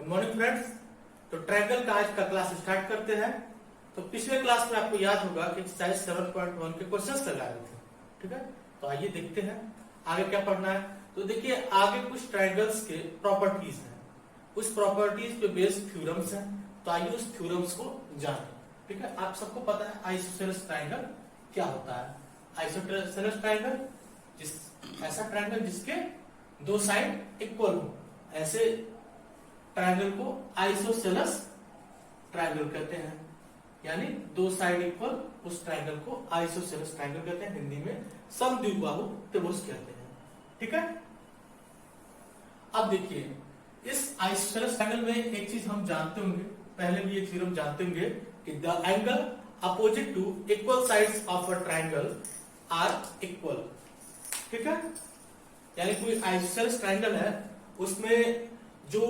Good morning friends. तो triangle का आज का क्लास स्टार्ट करते हैं। तो पिछले क्लास में आपको याद होगा कि एक्सरसाइज 7.1 के क्वेश्चंस लगाए थे, ठीक है। तो आइए देखते हैं आगे क्या पढ़ना है। तो देखिए आगे कुछ ट्रायंगल्स के प्रॉपर्टीज हैं, उस प्रॉपर्टीज पे बेस्ड थ्योरम्स हैं। तो आइए उस थ्योरम्स को जानें, ठीक है। आप सबको पता है आइसोसेलेस ट्रायंगल क्या होता है। आइसोसेलेस ट्रायंगल ऐसा ट्रायंगल जिसके दो साइड इक्वल हो, ऐसे ट्रायंगल को आइसोसेलेस ट्रायंगल कहते हैं। यानी दो साइड इक्वल, उस ट्रायंगल को आइसोसेलेस ट्रायंगल कहते हैं। हिंदी में समद्विबाहु त्रिभुज कहते हैं, ठीक है। अब देखिए इस आइसोसेलेस ट्रायंगल में एक चीज हम जानते होंगे, पहले भी ये थ्योरम जानते होंगे कि the angle opposite to equal sides of a triangle are equal, ठीक है। यानी कोई आइसोसेलेस ट्रायंगल है, उसमें जो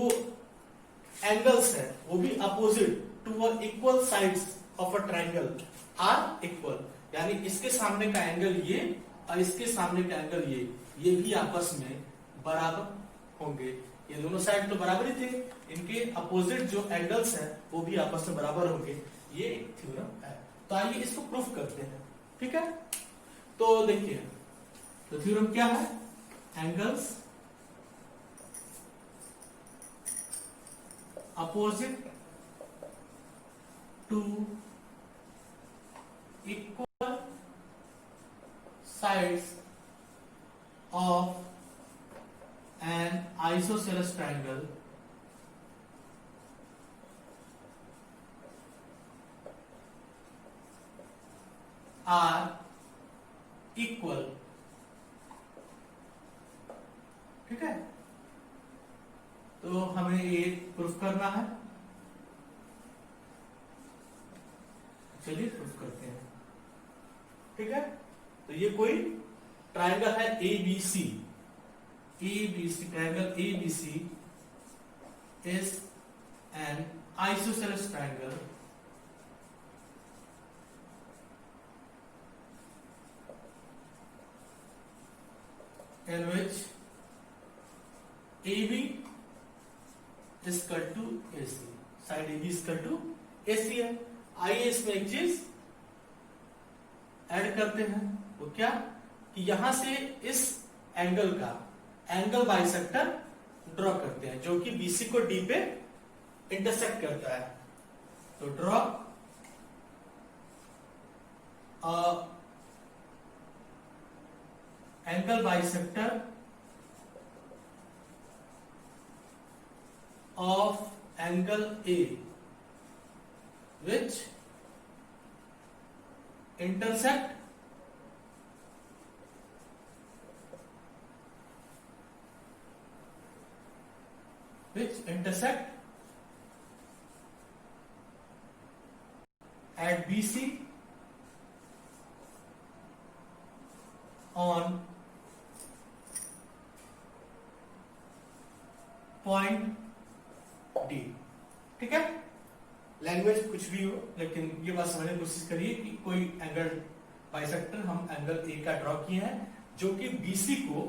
एंगल्स है वो भी opposite to equal sides of a triangle are equal. यानी इसके सामने का एंगल ये और इसके सामने का एंगल ये भी आपस में बराबर होंगे। ये दोनों साइड तो बराबर ही थे, इनके अपोजिट जो एंगल्स हैं वो भी आपस में बराबर होंगे। ये एक थ्योरम है। तो आइए इसको प्रूफ करते हैं, ठीक है। तो देखिए तो थ्योरम क्या है, angles opposite to equal sides of an isosceles triangle are equal, ठीक है। तो हमें ये प्रूफ करना है, चलिए प्रूफ करते हैं, ठीक है। तो ये कोई ट्रायंगल है ABC, triangle ABC is an isosceles triangle in which AB is equal to AC, side AB is equal to AC है। आइए इसमें एक चीज ऐड करते हैं, वो क्या कि यहां से इस एंगल का एंगल बाइसेक्टर ड्रॉ करते हैं जो कि BC को D पे इंटरसेक्ट करता है। तो draw angle bisector of angle A which intersect at BC on point D, ठीक है। लैंग्वेज कुछ भी हो, लेकिन ये बात समझने की कोशिश करिए कि कोई एंगल बाइसेक्टर हम एंगल ए का ड्रॉ किए हैं जो कि BC को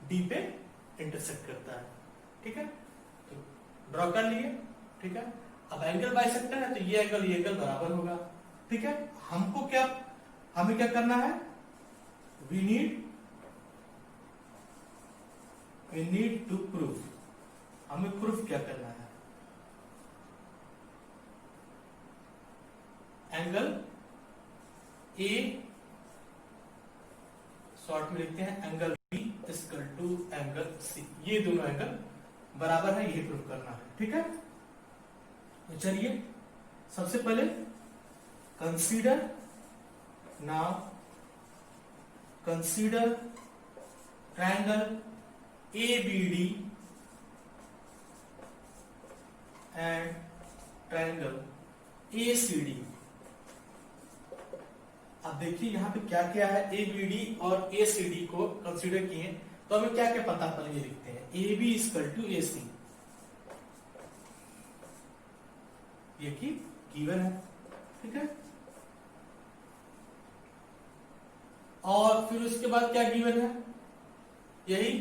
D पे इंटरसेक्ट करता है, ठीक है। तो ड्रॉ कर लिए, ठीक है। अब एंगल बाइसेक्टर है तो ये एंगल बराबर होगा, ठीक है। हमें क्या करना है, वी नीड टू प्रूफ, हमें प्रूफ क्या करना है, एंगल ए शॉर्ट में लिखते हैं angle B equal to angle C, ये दोनों एंगल बराबर है, यही प्रूफ करना है, ठीक है। तो चलिए सबसे पहले consider triangle ABD and triangle ACD। अब देखिए यहां पे क्या क्या है, ABD और ACD को कंसीडर किए तो हमें क्या क्या पता, पहले ये लिखते हैं AB इक्वल टू AC, ये की गिवन है, ठीक है। और फिर उसके बाद क्या गिवन है, यही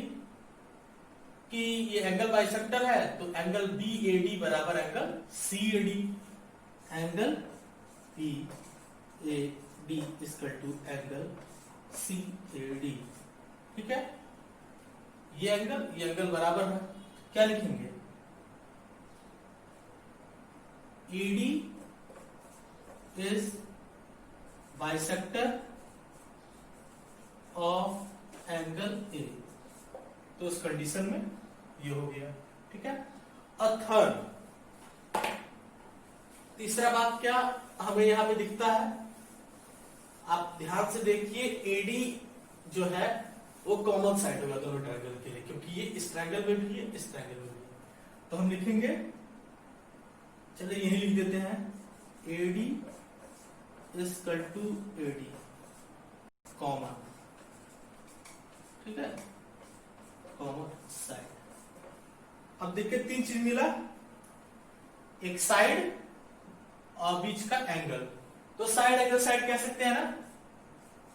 कि ये एंगल बाइसेक्टर है तो एंगल बी ए डी बराबर angle C A D, angle B A D equal to angle C A D. ठीक है, ये एंगल बराबर है, क्या लिखेंगे, ED is bisector of angle A, तो उस कंडीशन में ये हो गया। ठीक है, और थर्ड, तीसरा बात क्या हमें यहां पे दिखता है, आप ध्यान से देखिए, AD जो है वो कॉमन साइड होगा दोनों ट्रायंगल के लिए, क्योंकि ये इस ट्रायंगल में भी है, इस ट्रायंगल में भी है। तो हम लिखेंगे, चलिए यही लिख देते हैं, AD equal to AD common, ठीक है, कॉमन साइड। अब देखिए तीन चीज मिला, एक साइड और बीच का एंगल, तो साइड एंगल साइड कह सकते हैं ना,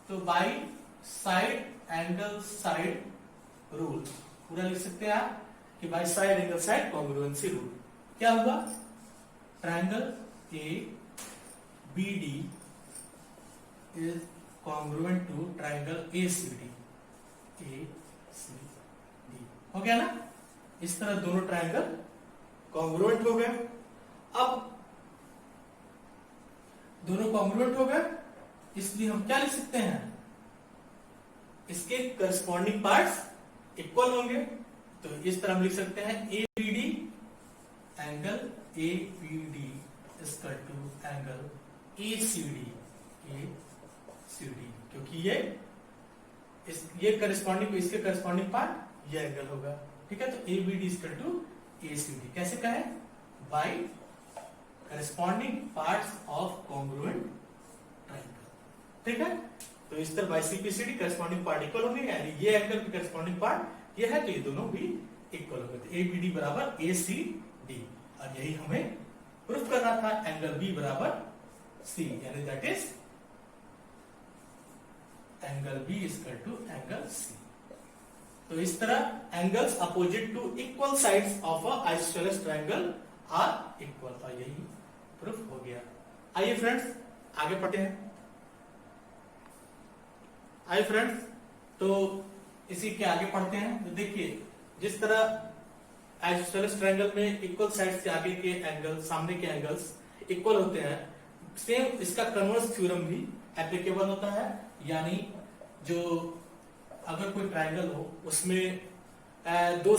तो by side angle side rule पूरा लिख सकते हैं आप कि by side angle side congruency rule. क्या हुआ, triangle A B D is congruent to triangle A C D, A C D हो गया ना। इस तरह दोनों ट्रायंगल कॉन्ग्रुएंट हो गए। अब दोनों कॉन्ग्रुएंट हो गए, इसलिए हम क्या लिख सकते हैं, इसके करस्पॉन्डिंग पार्ट्स इक्वल होंगे, तो इस तरह हम लिख सकते हैं A B D angle A B D equal to angle A C D, क्योंकि ये करस्पॉन्डिंग, इसके करस्पॉन्डिंग पार्ट ये एंगल होगा। ठीक है, तो A B D equal to A C D कैसे कहें, by corresponding parts of congruent triangle. ठीक है, तो इस तरह by CPCT corresponding part equal होंगे, यानी ये एंगल के करस्पॉन्डिंग पार्ट ये है, तो ये दोनों भी इक्वल होंगे, तो ए बी डी बराबर ए सी डी। और यही हमें प्रूफ करना था, एंगल बी बराबर सी, यानी that is angle B equal to angle C. तो इस तरह angles opposite to equal sides of a isosceles triangle are equal, और यही प्रूफ हो गया। आइए फ्रेंड्स आगे पढ़ते हैं। आइए फ्रेंड्स, तो इसी के आगे पढ़ते हैं। तो देखिए, जिस तरह आइसोसेलेस ट्रायंगल में इक्वल साइड्स के आगे के एंगल, सामने के एंगल्स इक्वल होते हैं, सेम इसका कन्वर्स थ्योरम भी एप्लीकेबल होता है। यानी जो अगर कोई ट्रायंगल हो उसमें दो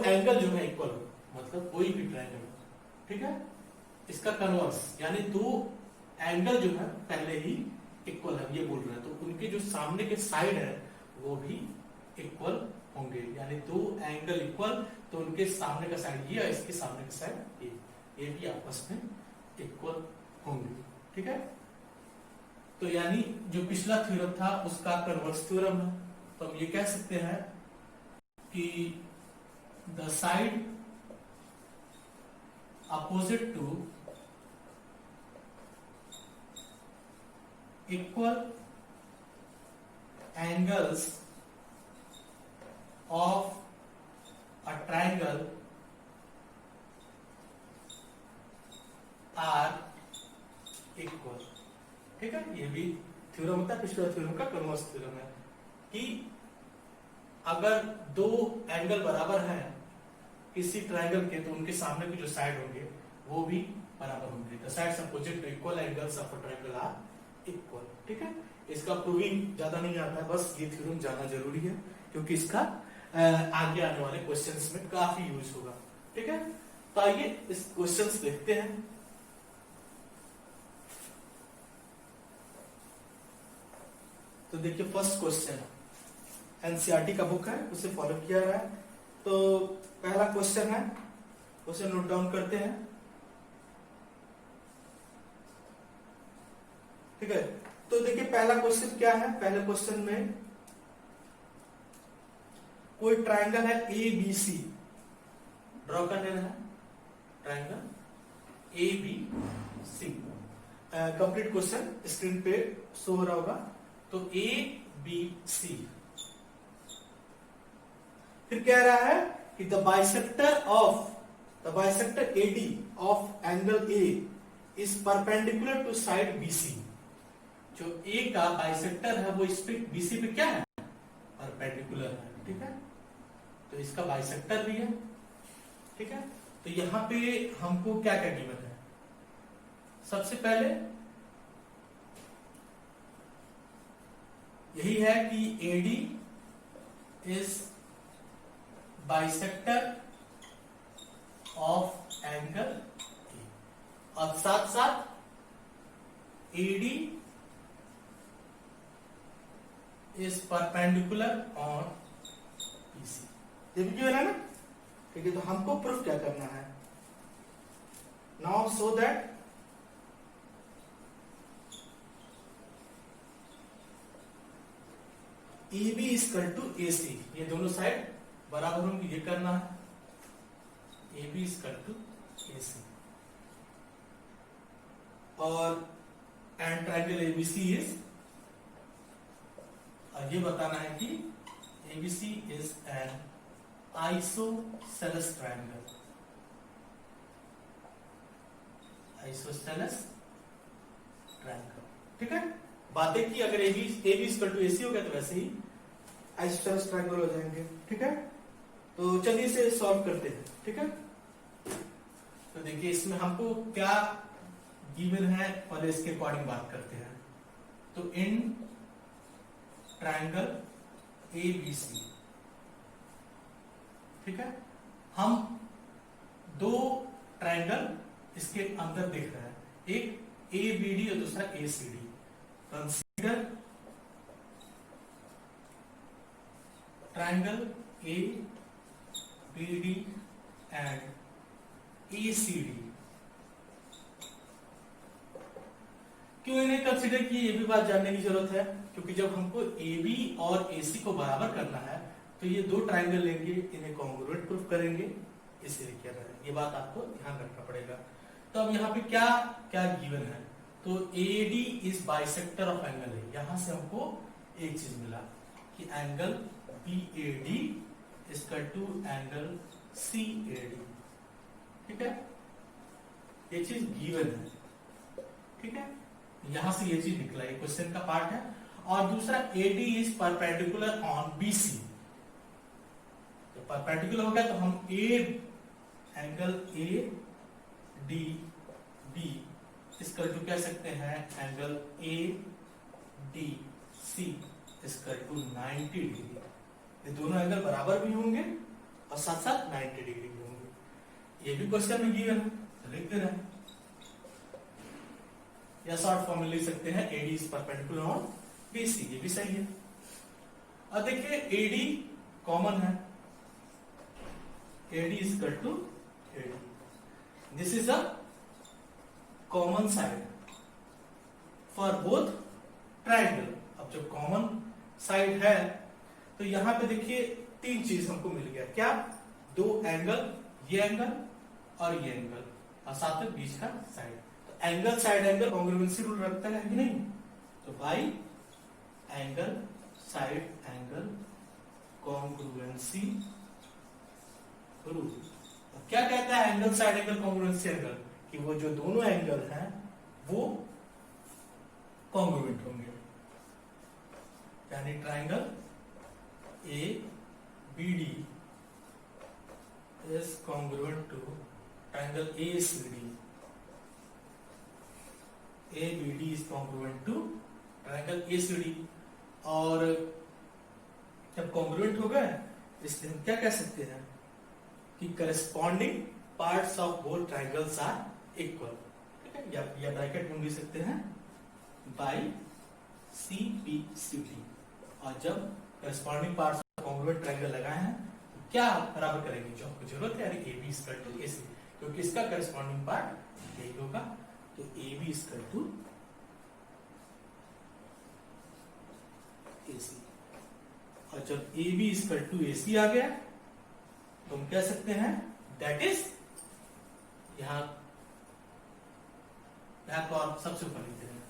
एंगल जो है इक्वल हो, मतलब कोई भी ट्रायंगल हो, ठीक है, इसका कन्वर्स यानी दो एंगल जो है पहले ही इक्वल है, ये बोल रहे हैं, तो उनके जो सामने के साइड है वो भी इक्वल होंगे, यानी दो एंगल इक्वल, तो उनके सामने का साइड ये और इसके सामने का साइड ये भी आपस में इक्वल होंगे। ठीक है, तो यानी जो पिछला थ्योरम था उसका कन्वर्स थ्योरम है, तो हम ये कह सकते हैं कि the side opposite to equal angles of a triangle are equal. ठीक है, ये भी थ्योरम होता है, पिछला थ्योरम का कन्वर्स थ्योरम है कि अगर दो एंगल बराबर हैं किसी ट्रायंगल के, तो उनके सामने के जो साइड होंगे वो भी बराबर होंगे। The sides opposite to equal angles of a triangle are equal. ठीक है, इसका प्रूविंग ज्यादा नहीं आता है, बस ये थ्योरम जानना जरूरी है, क्योंकि इसका आगे आने वाले क्वेश्चंस में काफी यूज होगा। ठीक है, तो आइए इस क्वेश्चंस देखते हैं। तो देखिए फर्स्ट क्वेश्चन एनसीईआरटी का बुक है, उसे फॉलो किया रहा है। तो पहला क्वेश्चन है, उसे नोट डाउन करते हैं। ठीक है, तो देखिए पहला क्वेश्चन क्या है, पहले क्वेश्चन में कोई ट्रायंगल है ए बी सी ड्रॉ कर लेना है, triangle A B C. Complete question screen पे शो हो रहा होगा। तो ए बी सी, फिर कह रहा है कि the bisector AD of angle A is perpendicular to side BC। जो A का बाइसेक्टर है वो इस पे BC पे क्या है, परपेंडिकुलर है। ठीक है, तो इसका बाइसेक्टर भी है। ठीक है, तो यहां पे हमको क्या क्या गिवन है, सबसे पहले यही है कि AD is bisector of angle A, और साथ साथ AD is perpendicular on BC। ये भी गिवन है ना। ठीक है, तो हमको प्रूफ क्या करना है now, so that AB equal to AC, ये दोनों साइड बराबर होंगे, ये करना है। AB इक्वल टू AC और एंड ट्रायंगल ABC इज, और ये बताना है कि ABC is an isosceles triangle. Isosceles triangle. ठीक है, बातें की, अगर AB इक्वल टू AC हो गया तो वैसे ही आइसोसेलेस ट्रायंगल हो जाएंगे। ठीक है, तो चलिए इसे सॉल्व करते हैं। ठीक है, तो देखिए इसमें हमको क्या गिवन है, पहले इसके अकॉर्डिंग बात करते हैं। तो इन ट्रायंगल ABC, ठीक है, हम दो ट्रायंगल इसके अंदर देख रहे हैं, एक ABD और दूसरा ACD। Consider triangle ABD and ACD। क्यों इन्हें कंसीडर किए, ये भी बात जानने की जरूरत है, क्योंकि जब हमको AB और AC को बराबर करना है तो ये दो ट्रायंगल लेंगे, इन्हें कॉन्ग्रुएंट प्रूफ करेंगे, इसलिए क्या रहा है, ये बात आपको ध्यान रखना पड़ेगा। तो अब यहाँ पे क्या क्या गिवन है, तो AD is bisector of angle A। यहां से हमको एक चीज मिला कि angle BAD equal to angle CAD। ठीक है, ये चीज गिवन है। ठीक है, यहां से ये चीज निकला, ये क्वेश्चन का पार्ट है। और दूसरा AD is perpendicular on BC। तो परपेंडिकुलर हो गया तो हम एंगल ADB इसका जो कह सकते हैं एंगल ADC इसका टू 90 डिग्री। ये दोनों एंगल बराबर भी होंगे और साथ साथ 90 डिग्री भी होंगे। ये भी क्वेश्चन में गिवन है, तो लिख दे रहे हैं, या शॉर्ट फॉर्म में लिख सकते हैं AD is perpendicular on BC, ये भी सही है। और देखिए AD कॉमन है, AD is equal to AD. This is a common side for both triangle। अब जब कॉमन साइड है तो यहां पे देखिए तीन चीज हमको मिल गया, क्या, दो एंगल, ये एंगल और ये एंगल, और साथ में बीच का साइड। तो angle side angle congruency rule रखता है कि नहीं, तो by angle side angle congruency rule. क्या कहता है angle side angle congruency angle, कि वो जो दोनों एंगल हैं वो कॉन्ग्रुएंट होंगे, यानी triangle ABD is congruent to triangle ACD। ABD is congruent to triangle ACD। और जब कॉन्ग्रुएंट हो गए इसलिए हम क्या कह सकते हैं कि corresponding parts of both triangles are equal. ठीक है, या ब्रैकेट में लिख सकते हैं बाई CPCD। और जब corresponding parts of congruent triangle लगाए हैं तो क्या बराबर करेंगे, जो आपको जरूरत है, यानी AB इक्वल टू AC, क्योंकि इसका करस्पॉन्डिंग पार्ट यही होगा। तो AB इक्वल टू AC। और जब AB इक्वल टू AC आ गया तो हम कह सकते हैं दैट इज, यहां को आप सबसे ऊपर लिखते हैं,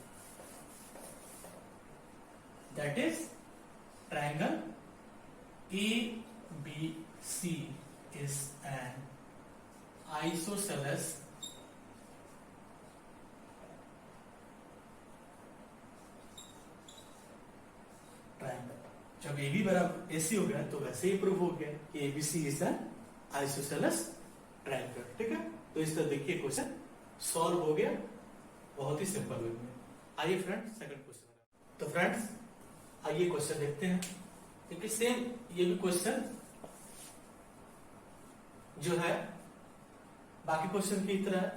that is triangle ABC is an isosceles triangle। जब AB बराबर AC हो गया तो वैसे ही प्रूव हो गया कि ABC is an isosceles triangle. ठीक है, तो इस तरह देखिए क्वेश्चन सॉल्व हो गया बहुत ही सिंपल वे में। आइए फ्रेंड्स सेकंड क्वेश्चन। तो फ्रेंड्स आइए क्वेश्चन देखते हैं, क्योंकि सेम ये भी क्वेश्चन जो है बाकी क्वेश्चन की तरह है।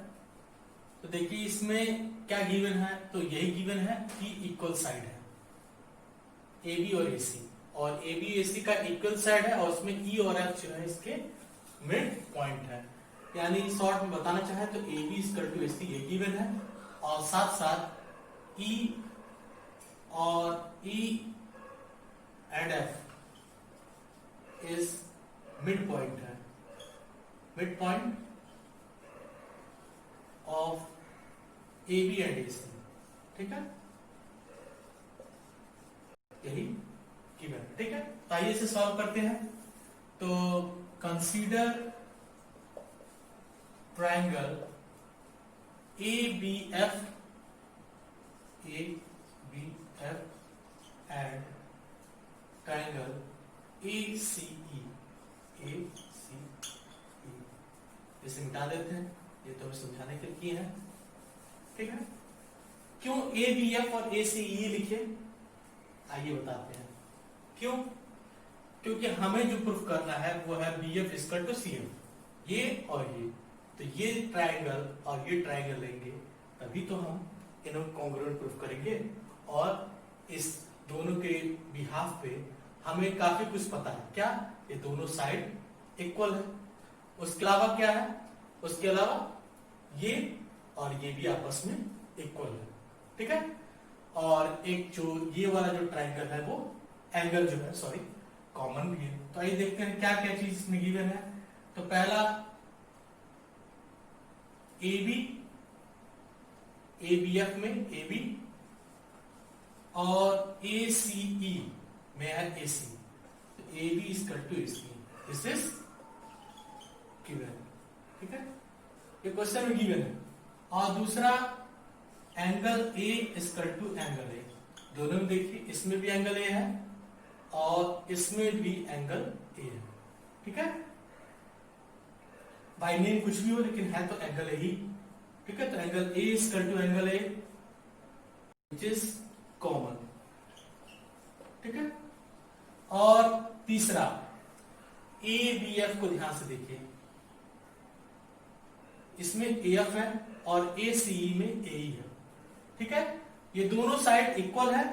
तो देखिए इसमें क्या गिवन है, तो यही गिवन है कि इक्वल साइड है ए बी और ए सी, और ए बी ए सी का इक्वल साइड है और उसमें ई और एफ जो है इसके मिड पॉइंट है। यानी शॉर्ट में बताना चाहे तो A B equal to A C ये गिवन है, और साथ साथ ई और E and F is midpoint है, midpoint of A B and A C. ठीक है, यही गिवन है। ठीक है, तो आइए इसे सॉल्व करते हैं। तो consider triangle A B F and triangle A C E. इसे मिटा देते हैं, ये तो हमें समझाने के लिए किए हैं। ठीक है, क्यों ए बी एफ और ए सी ई लिखे, आइए बताते हैं क्यों। क्योंकि हमें जो प्रूफ करना है वो है B F equal to C F, ये और ये। तो ये ट्रायंगल और ये ट्रायंगल लेंगे तभी तो हम इन्हें कॉन्ग्रुएंट प्रूफ करेंगे, और इस दोनों के बिहाफ पे हमें काफी कुछ पता है। क्या, ये दोनों साइड इक्वल है। उसके अलावा क्या है, उसके अलावा ये और ये भी आपस में इक्वल है। ठीक है, और एक जो ये वाला जो ट्रायंगल है वो एंगल जो है सॉरी कॉमन भी है। तो आइए देखते हैं क्या क्या चीज इसमें गिवन है। तो पहला ए बी एफ में ए बी और ए सी ई में है ए सी। तो A B equal to A C, this is given. ठीक है, ये क्वेश्चन में गिवन है। और दूसरा angle A equal to angle A, दोनों में देखिए इसमें भी एंगल ए है और इसमें भी एंगल ए है। ठीक है, बाय नेम कुछ भी हो लेकिन है तो एंगल ए ही। ठीक है, तो angle A equal to angle A which is common. ठीक है, और तीसरा ए बी एफ को ध्यान से देखिए, इसमें ए एफ है और ए सी ई में ए ई है। ठीक है, ये दोनों साइड इक्वल है,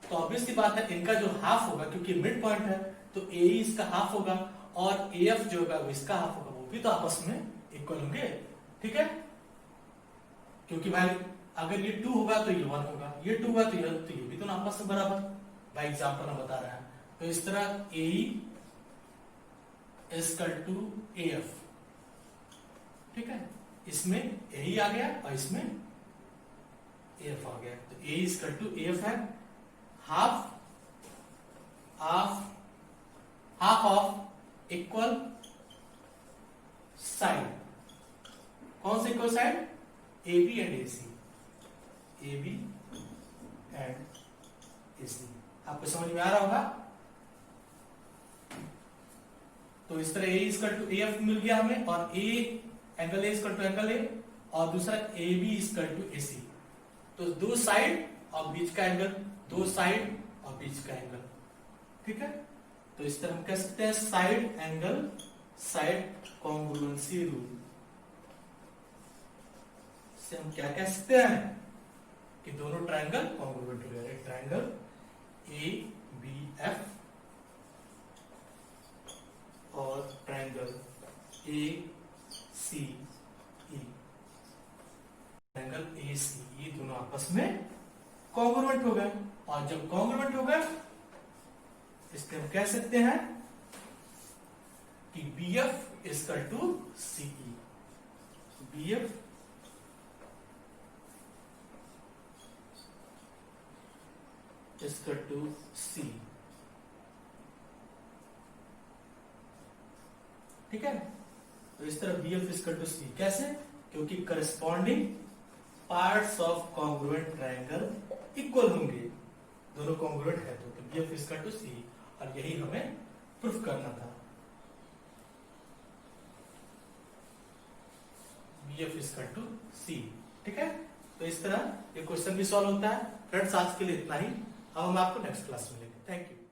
तो ऑब्वियस सी बात है इनका जो हाफ होगा, क्योंकि मिड पॉइंट है तो ए ई इसका हाफ होगा और ए एफ जो होगा वो इसका हाफ होगा, वो भी तो आपस में इक्वल होंगे। ठीक है, क्योंकि भाई अगर ये 2 होगा तो ये 1 होगा, ये 2 होगा तो ये भी तो आपस में बराबर। बाई एग्जाम्पल हम बता रहे हैं, तो इस तरह A E equal to A F. ठीक है, इसमें ए ई आ गया और इसमें ए एफ आ गया। तो A equal to A F है हाफ ऑफ इक्वल साइड। कौन से equal side, A B and A C, A B and A C. आपको समझ में आ रहा होगा। तो इस तरह A equal to A F मिल गया हमें, और A angle A equal to angle A, और दूसरा A B equal to A C. तो दो साइड और बीच का एंगल, दो साइड और बीच का एंगल। ठीक है, तो इस तरह हम कह सकते हैं side angle side congruency rule से हम क्या कह सकते हैं कि दोनों ट्रायंगल कॉन्ग्रुएंट हो गए। ट्रायंगल ए बी एफ और triangle A C E, triangle A C E दोनों आपस में कॉन्ग्रुएंट हो गए। और जब कॉन्ग्रुएंट हो गए इसलिए हम कह सकते हैं कि B F equal to C E. B F equal to C. ठीक है। तो इस तरह BF इक्वल टू सी, कैसे? क्योंकि corresponding parts of congruent triangle equal होंगे, दोनों कॉन्ग्रुएंट है तो BF इक्वल टू सी, और यही हमें प्रूफ करना था। BF इक्वल टू सी, ठीक है। तो इस तरह ये क्वेश्चन भी सॉल्व होता है। फ्रेंड्स आज के लिए इतना ही, अब हम आपको नेक्स्ट क्लास में मिलेंगे। Thank you.